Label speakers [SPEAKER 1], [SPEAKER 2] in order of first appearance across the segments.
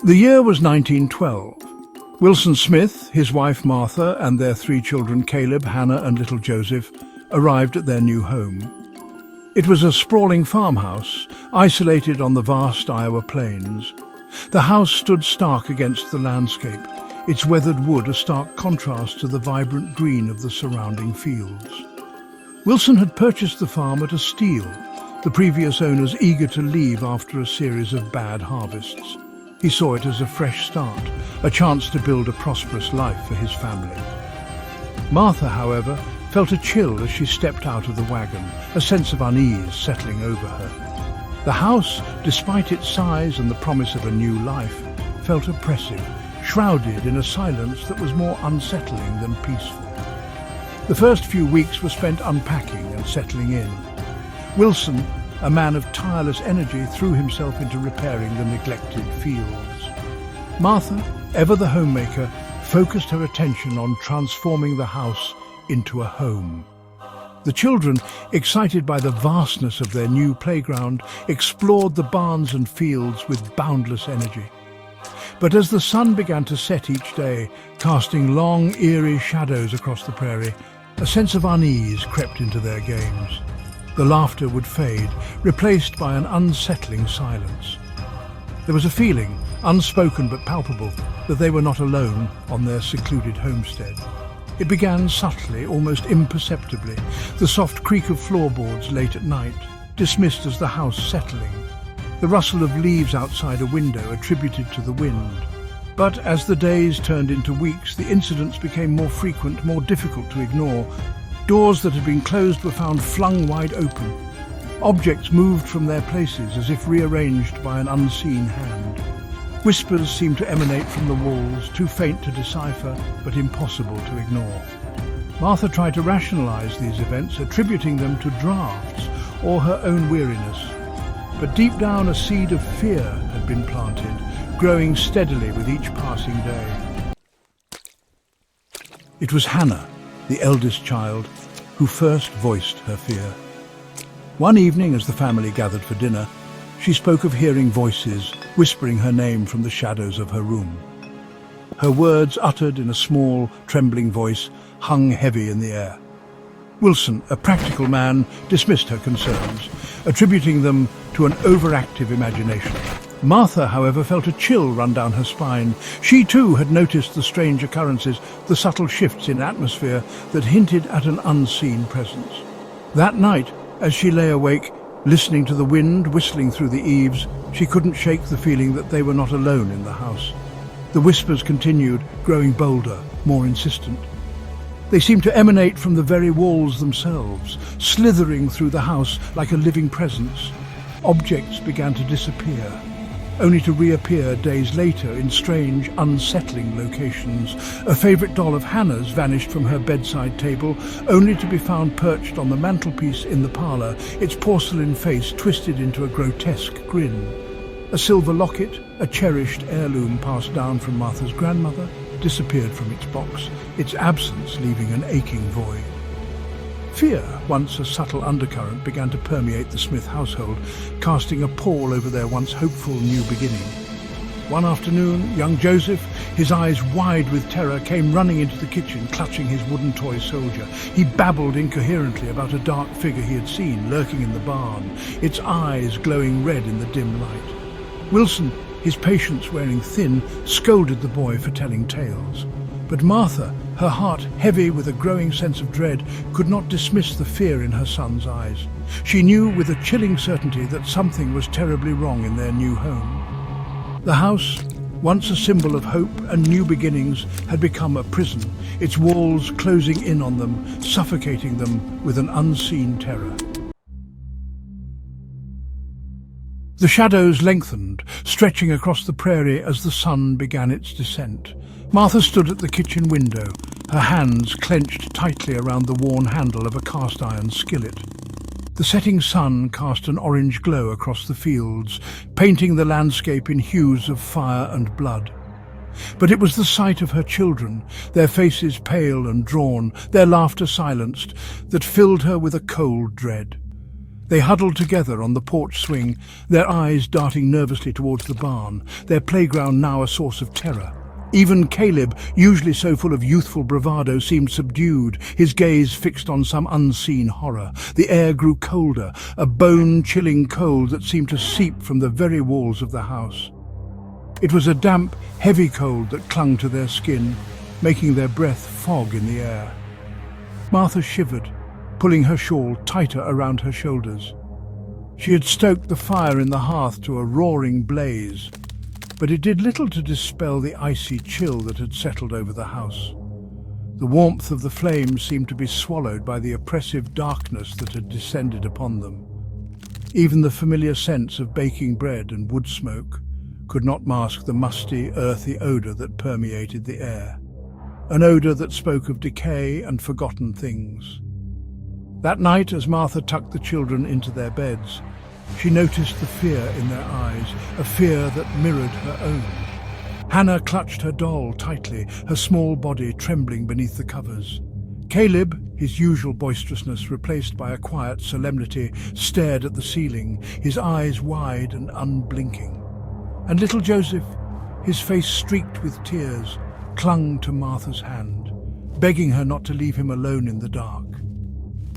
[SPEAKER 1] The year was 1912. Wilson Smith, his wife Martha, and their 3 children Caleb, Hannah and little Joseph arrived at their new home. It was a sprawling farmhouse, isolated on the vast Iowa plains. The house stood stark against the landscape, its weathered wood a stark contrast to the vibrant green of the surrounding fields. Wilson had purchased the farm at a steal, the previous owners eager to leave after a series of bad harvests. He saw it as a fresh start, a chance to build a prosperous life for his family. Martha, however, felt a chill as she stepped out of the wagon, a sense of unease settling over her. The house, despite its size and the promise of a new life, felt oppressive, shrouded in a silence that was more unsettling than peaceful. The first few weeks were spent unpacking and settling in. Wilson, a man of tireless energy, threw himself into repairing the neglected fields. Martha, ever the homemaker, focused her attention on transforming the house into a home. The children, excited by the vastness of their new playground, explored the barns and fields with boundless energy. But as the sun began to set each day, casting long, eerie shadows across the prairie, a sense of unease crept into their games. The laughter would fade, replaced by an unsettling silence. There was a feeling, unspoken but palpable, that they were not alone on their secluded homestead. It began subtly, almost imperceptibly, the soft creak of floorboards late at night, dismissed as the house settling, the rustle of leaves outside a window attributed to the wind. But as the days turned into weeks, the incidents became more frequent, more difficult to ignore. Doors that had been closed were found flung wide open. Objects moved from their places as if rearranged by an unseen hand. Whispers seemed to emanate from the walls, too faint to decipher, but impossible to ignore. Martha tried to rationalize these events, attributing them to drafts or her own weariness. But deep down a seed of fear had been planted, growing steadily with each passing day. It was Hannah, the eldest child, who first voiced her fear. One evening, as the family gathered for dinner, she spoke of hearing voices whispering her name from the shadows of her room. Her words, uttered in a small, trembling voice, hung heavy in the air. Wilson, a practical man, dismissed her concerns, attributing them to an overactive imagination. Martha, however, felt a chill run down her spine. She too had noticed the strange occurrences, the subtle shifts in atmosphere that hinted at an unseen presence. That night, as she lay awake, listening to the wind whistling through the eaves, she couldn't shake the feeling that they were not alone in the house. The whispers continued, growing bolder, more insistent. They seemed to emanate from the very walls themselves, slithering through the house like a living presence. Objects began to disappear, only to reappear days later in strange, unsettling locations. A favourite doll of Hannah's vanished from her bedside table, only to be found perched on the mantelpiece in the parlour, its porcelain face twisted into a grotesque grin. A silver locket, a cherished heirloom passed down from Martha's grandmother, disappeared from its box, its absence leaving an aching void. Fear, once a subtle undercurrent, began to permeate the Smith household, casting a pall over their once hopeful new beginning. One afternoon, young Joseph, his eyes wide with terror, came running into the kitchen, clutching his wooden toy soldier. He babbled incoherently about a dark figure he had seen lurking in the barn, its eyes glowing red in the dim light. Wilson, his patience wearing thin, scolded the boy for telling tales. But Martha, her heart heavy with a growing sense of dread, could not dismiss the fear in her son's eyes. She knew with a chilling certainty that something was terribly wrong in their new home. The house, once a symbol of hope and new beginnings, had become a prison, its walls closing in on them, suffocating them with an unseen terror. The shadows lengthened, stretching across the prairie as the sun began its descent. Martha stood at the kitchen window, her hands clenched tightly around the worn handle of a cast-iron skillet. The setting sun cast an orange glow across the fields, painting the landscape in hues of fire and blood. But it was the sight of her children, their faces pale and drawn, their laughter silenced, that filled her with a cold dread. They huddled together on the porch swing, their eyes darting nervously towards the barn, their playground now a source of terror. Even Caleb, usually so full of youthful bravado, seemed subdued, his gaze fixed on some unseen horror. The air grew colder, a bone-chilling cold that seemed to seep from the very walls of the house. It was a damp, heavy cold that clung to their skin, making their breath fog in the air. Martha shivered, pulling her shawl tighter around her shoulders. She had stoked the fire in the hearth to a roaring blaze, but it did little to dispel the icy chill that had settled over the house. The warmth of the flames seemed to be swallowed by the oppressive darkness that had descended upon them. Even the familiar sense of baking bread and wood smoke could not mask the musty, earthy odour that permeated the air, an odour that spoke of decay and forgotten things. That night, as Martha tucked the children into their beds, she noticed the fear in their eyes, a fear that mirrored her own. Hannah clutched her doll tightly, her small body trembling beneath the covers. Caleb, his usual boisterousness replaced by a quiet solemnity, stared at the ceiling, his eyes wide and unblinking. And little Joseph, his face streaked with tears, clung to Martha's hand, begging her not to leave him alone in the dark.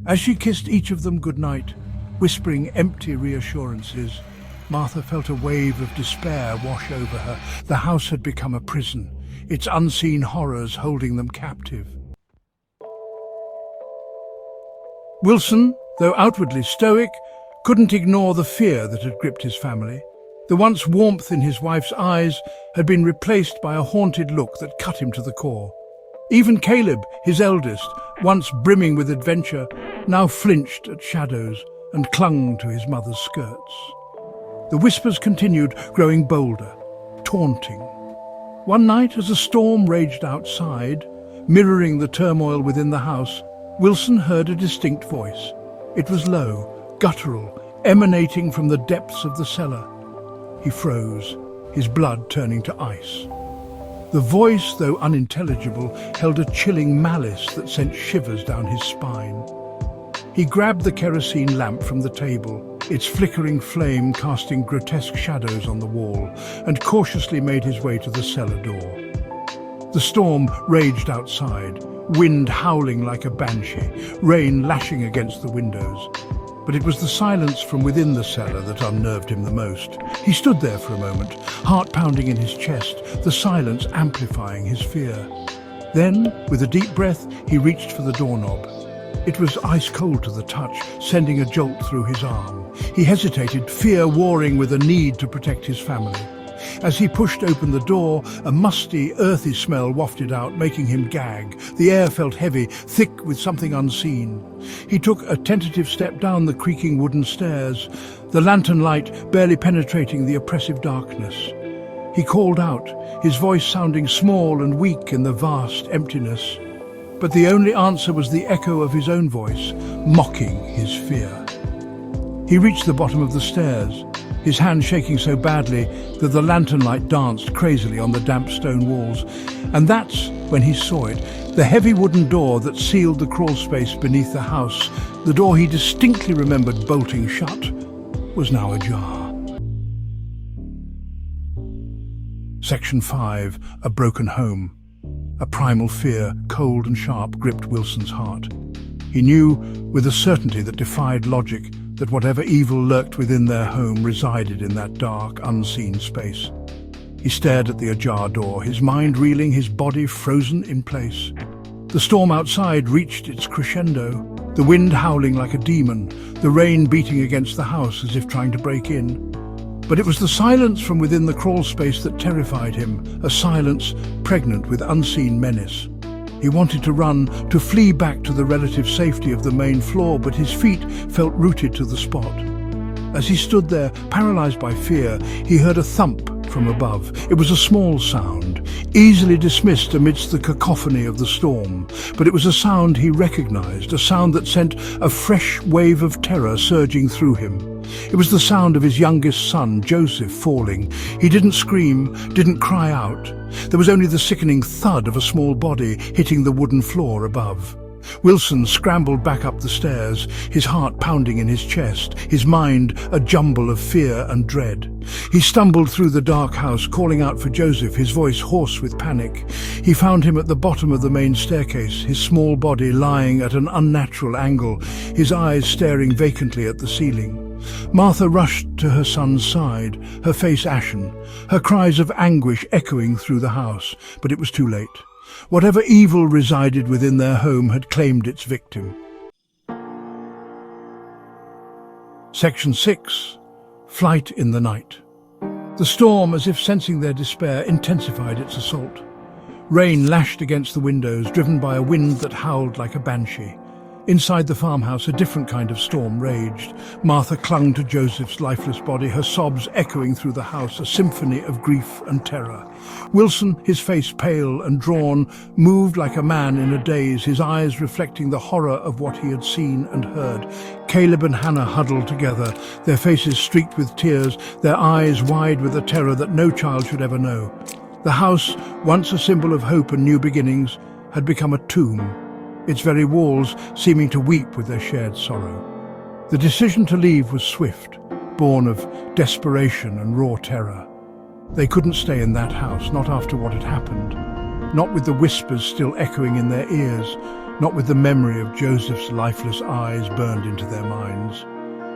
[SPEAKER 1] As she kissed each of them goodnight, whispering empty reassurances, Martha felt a wave of despair wash over her. The house had become a prison, its unseen horrors holding them captive. Wilson, though outwardly stoic, couldn't ignore the fear that had gripped his family. The once warmth in his wife's eyes had been replaced by a haunted look that cut him to the core. Even Caleb, his eldest, once brimming with adventure, now flinched at shadows and clung to his mother's skirts. The whispers continued, growing bolder, taunting. One night, as a storm raged outside, mirroring the turmoil within the house, Wilson heard a distinct voice. It was low, guttural, emanating from the depths of the cellar. He froze, his blood turning to ice. The voice, though unintelligible, held a chilling malice that sent shivers down his spine. He grabbed the kerosene lamp from the table, its flickering flame casting grotesque shadows on the wall, and cautiously made his way to the cellar door. The storm raged outside, wind howling like a banshee, rain lashing against the windows. But it was the silence from within the cellar that unnerved him the most. He stood there for a moment, heart pounding in his chest, the silence amplifying his fear. Then, with a deep breath, he reached for the doorknob. It was ice cold to the touch, sending a jolt through his arm. He hesitated, fear warring with a need to protect his family. As he pushed open the door, a musty, earthy smell wafted out, making him gag. The air felt heavy, thick with something unseen. He took a tentative step down the creaking wooden stairs, the lantern light barely penetrating the oppressive darkness. He called out, his voice sounding small and weak in the vast emptiness. But the only answer was the echo of his own voice, mocking his fear. He reached the bottom of the stairs, his hand shaking so badly that the lantern light danced crazily on the damp stone walls. And that's when he saw it, the heavy wooden door that sealed the crawl space beneath the house, the door he distinctly remembered bolting shut, was now ajar. Section 5. A broken home. A primal fear, cold and sharp, gripped Wilson's heart. He knew, with a certainty that defied logic, that whatever evil lurked within their home resided in that dark, unseen space. He stared at the ajar door, his mind reeling, his body frozen in place. The storm outside reached its crescendo, the wind howling like a demon, the rain beating against the house as if trying to break in. But it was the silence from within the crawl space that terrified him, a silence pregnant with unseen menace. He wanted to run, to flee back to the relative safety of the main floor, but his feet felt rooted to the spot. As he stood there, paralyzed by fear, he heard a thump from above. It was a small sound, easily dismissed amidst the cacophony of the storm, but it was a sound he recognized, a sound that sent a fresh wave of terror surging through him. It was the sound of his youngest son, Joseph, falling. He didn't scream, didn't cry out. There was only the sickening thud of a small body hitting the wooden floor above. Wilson scrambled back up the stairs, his heart pounding in his chest, his mind a jumble of fear and dread. He stumbled through the dark house, calling out for Joseph, his voice hoarse with panic. He found him at the bottom of the main staircase, his small body lying at an unnatural angle, his eyes staring vacantly at the ceiling. Martha rushed to her son's side, her face ashen, her cries of anguish echoing through the house, but it was too late. Whatever evil resided within their home had claimed its victim. Section 6. Flight in the night. The storm, as if sensing their despair, intensified its assault. Rain lashed against the windows, driven by a wind that howled like a banshee. Inside the farmhouse, a different kind of storm raged. Martha clung to Joseph's lifeless body, her sobs echoing through the house, a symphony of grief and terror. Wilson, his face pale and drawn, moved like a man in a daze, his eyes reflecting the horror of what he had seen and heard. Caleb and Hannah huddled together, their faces streaked with tears, their eyes wide with a terror that no child should ever know. The house, once a symbol of hope and new beginnings, had become a tomb, its very walls seeming to weep with their shared sorrow. The decision to leave was swift, born of desperation and raw terror. They couldn't stay in that house, not after what had happened, not with the whispers still echoing in their ears, not with the memory of Joseph's lifeless eyes burned into their minds.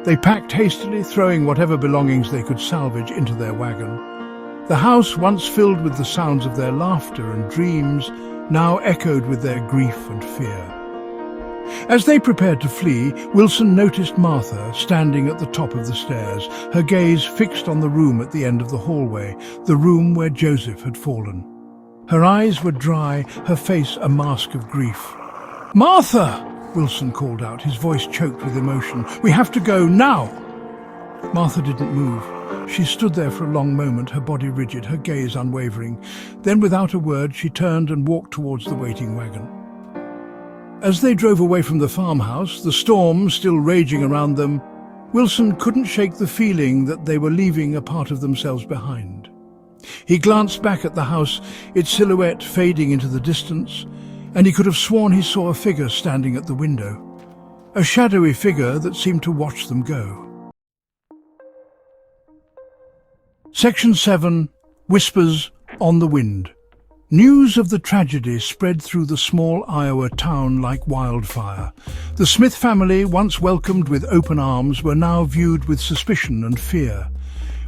[SPEAKER 1] They packed hastily, throwing whatever belongings they could salvage into their wagon. The house, once filled with the sounds of their laughter and dreams, now echoed with their grief and fear. As they prepared to flee, Wilson noticed Martha standing at the top of the stairs, her gaze fixed on the room at the end of the hallway, the room where Joseph had fallen. Her eyes were dry, her face a mask of grief. "Martha!" Wilson called out, his voice choked with emotion. "We have to go now!" Martha didn't move. She stood there for a long moment, her body rigid, her gaze unwavering. Then, without a word, she turned and walked towards the waiting wagon. As they drove away from the farmhouse, the storm still raging around them, Wilson couldn't shake the feeling that they were leaving a part of themselves behind. He glanced back at the house, its silhouette fading into the distance, and he could have sworn he saw a figure standing at the window, a shadowy figure that seemed to watch them go. Section 7. Whispers on the Wind. News of the tragedy spread through the small Iowa town like wildfire. The Smith family, once welcomed with open arms, were now viewed with suspicion and fear.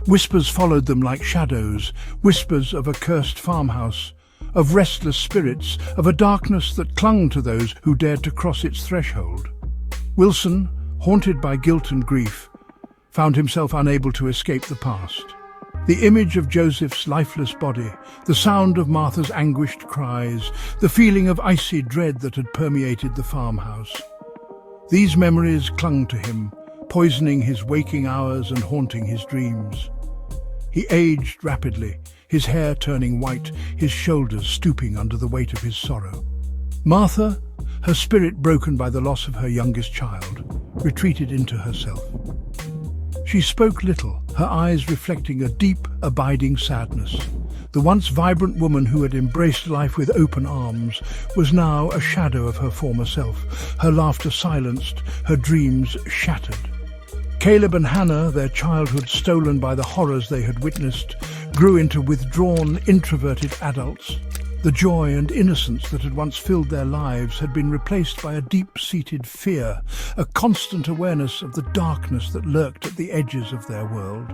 [SPEAKER 1] Whispers followed them like shadows, whispers of a cursed farmhouse, of restless spirits, of a darkness that clung to those who dared to cross its threshold. Wilson, haunted by guilt and grief, found himself unable to escape the past. The image of Joseph's lifeless body, the sound of Martha's anguished cries, the feeling of icy dread that had permeated the farmhouse. These memories clung to him, poisoning his waking hours and haunting his dreams. He aged rapidly, his hair turning white, his shoulders stooping under the weight of his sorrow. Martha, her spirit broken by the loss of her youngest child, retreated into herself. She spoke little, her eyes reflecting a deep, abiding sadness. The once vibrant woman who had embraced life with open arms was now a shadow of her former self, her laughter silenced, her dreams shattered. Caleb and Hannah, their childhood stolen by the horrors they had witnessed, grew into withdrawn, introverted adults. The joy and innocence that had once filled their lives had been replaced by a deep-seated fear, a constant awareness of the darkness that lurked at the edges of their world.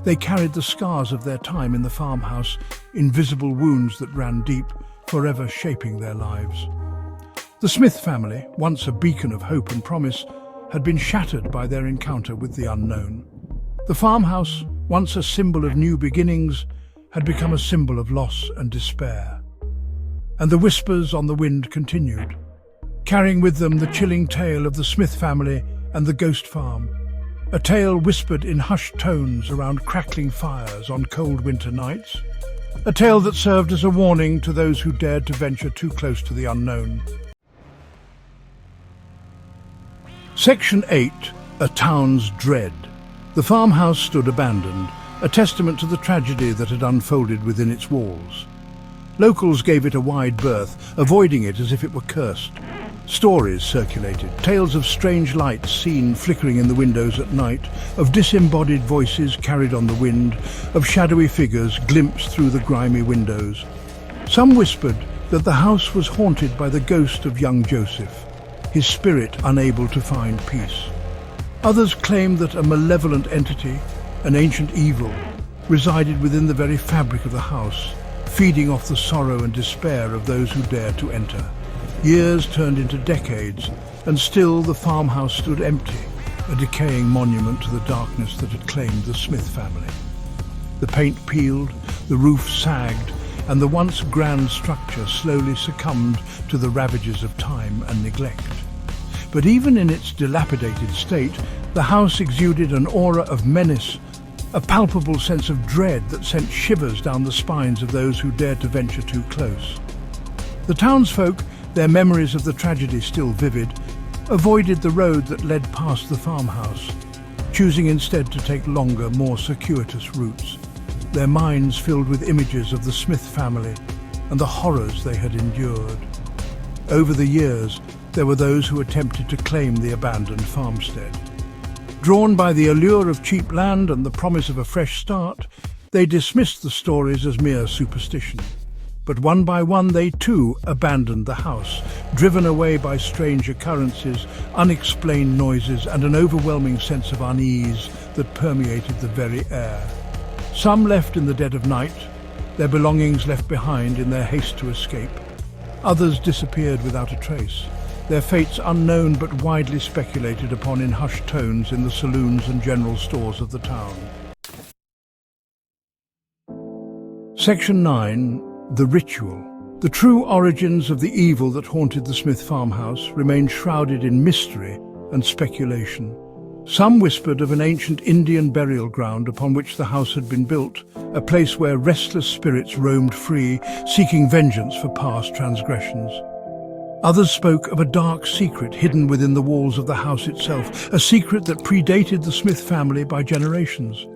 [SPEAKER 1] They carried the scars of their time in the farmhouse, invisible wounds that ran deep, forever shaping their lives. The Smith family, once a beacon of hope and promise, had been shattered by their encounter with the unknown. The farmhouse, once a symbol of new beginnings, had become a symbol of loss and despair. And the whispers on the wind continued, carrying with them the chilling tale of the Smith family and the ghost farm, a tale whispered in hushed tones around crackling fires on cold winter nights, a tale that served as a warning to those who dared to venture too close to the unknown. Section 8. A Town's Dread. The farmhouse stood abandoned, a testament to the tragedy that had unfolded within its walls. Locals gave it a wide berth, avoiding it as if it were cursed. Stories circulated, tales of strange lights seen flickering in the windows at night, of disembodied voices carried on the wind, of shadowy figures glimpsed through the grimy windows. Some whispered that the house was haunted by the ghost of young Joseph, his spirit unable to find peace. Others claimed that a malevolent entity, an ancient evil, resided within the very fabric of the house, feeding off the sorrow and despair of those who dared to enter. Years turned into decades, and still the farmhouse stood empty, a decaying monument to the darkness that had claimed the Smith family. The paint peeled, the roof sagged, and the once grand structure slowly succumbed to the ravages of time and neglect. But even in its dilapidated state, the house exuded an aura of menace, a palpable sense of dread that sent shivers down the spines of those who dared to venture too close. The townsfolk, their memories of the tragedy still vivid, avoided the road that led past the farmhouse, choosing instead to take longer, more circuitous routes, their minds filled with images of the Smith family and the horrors they had endured. Over the years, there were those who attempted to claim the abandoned farmstead. Drawn by the allure of cheap land and the promise of a fresh start, they dismissed the stories as mere superstition. But one by one they too abandoned the house, driven away by strange occurrences, unexplained noises and an overwhelming sense of unease that permeated the very air. Some left in the dead of night, their belongings left behind in their haste to escape. Others disappeared without a trace, their fates unknown but widely speculated upon in hushed tones in the saloons and general stores of the town. Section 9. The Ritual. The true origins of the evil that haunted the Smith farmhouse remained shrouded in mystery and speculation. Some whispered of an ancient Indian burial ground upon which the house had been built, a place where restless spirits roamed free, seeking vengeance for past transgressions. Others spoke of a dark secret hidden within the walls of the house itself, a secret that predated the Smith family by generations.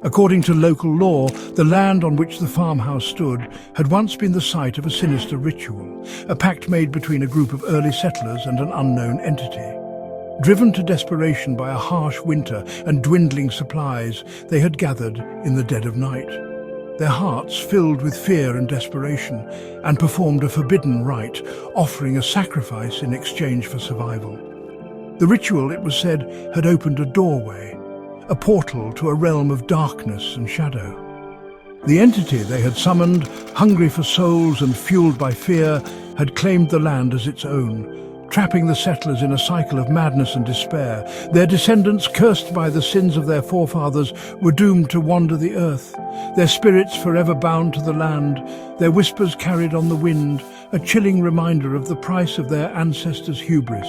[SPEAKER 1] According to local law, the land on which the farmhouse stood had once been the site of a sinister ritual, a pact made between a group of early settlers and an unknown entity. Driven to desperation by a harsh winter and dwindling supplies, they had gathered in the dead of night, their hearts filled with fear and desperation, and performed a forbidden rite, offering a sacrifice in exchange for survival. The ritual, it was said, had opened a doorway, a portal to a realm of darkness and shadow. The entity they had summoned, hungry for souls and fueled by fear, had claimed the land as its own, trapping the settlers in a cycle of madness and despair. Their descendants, cursed by the sins of their forefathers, were doomed to wander the earth, their spirits forever bound to the land, their whispers carried on the wind, a chilling reminder of the price of their ancestors' hubris.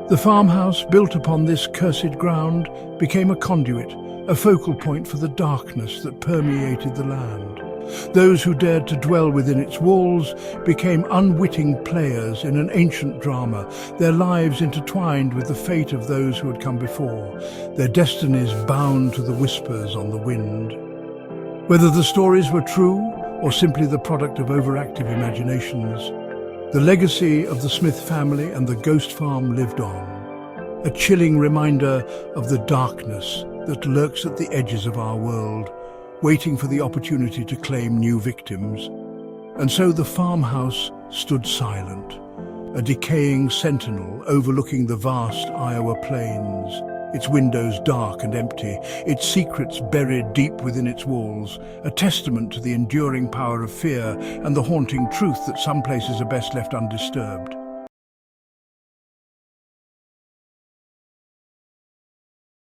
[SPEAKER 1] The farmhouse, built upon this cursed ground, became a conduit, a focal point for the darkness that permeated the land. Those who dared to dwell within its walls became unwitting players in an ancient drama, their lives intertwined with the fate of those who had come before, their destinies bound to the whispers on the wind. Whether the stories were true or simply the product of overactive imaginations, the legacy of the Smith family and the ghost farm lived on, a chilling reminder of the darkness that lurks at the edges of our world, waiting for the opportunity to claim new victims. And so the farmhouse stood silent, a decaying sentinel overlooking the vast Iowa plains, its windows dark and empty, its secrets buried deep within its walls, a testament to the enduring power of fear and the haunting truth that some places are best left undisturbed.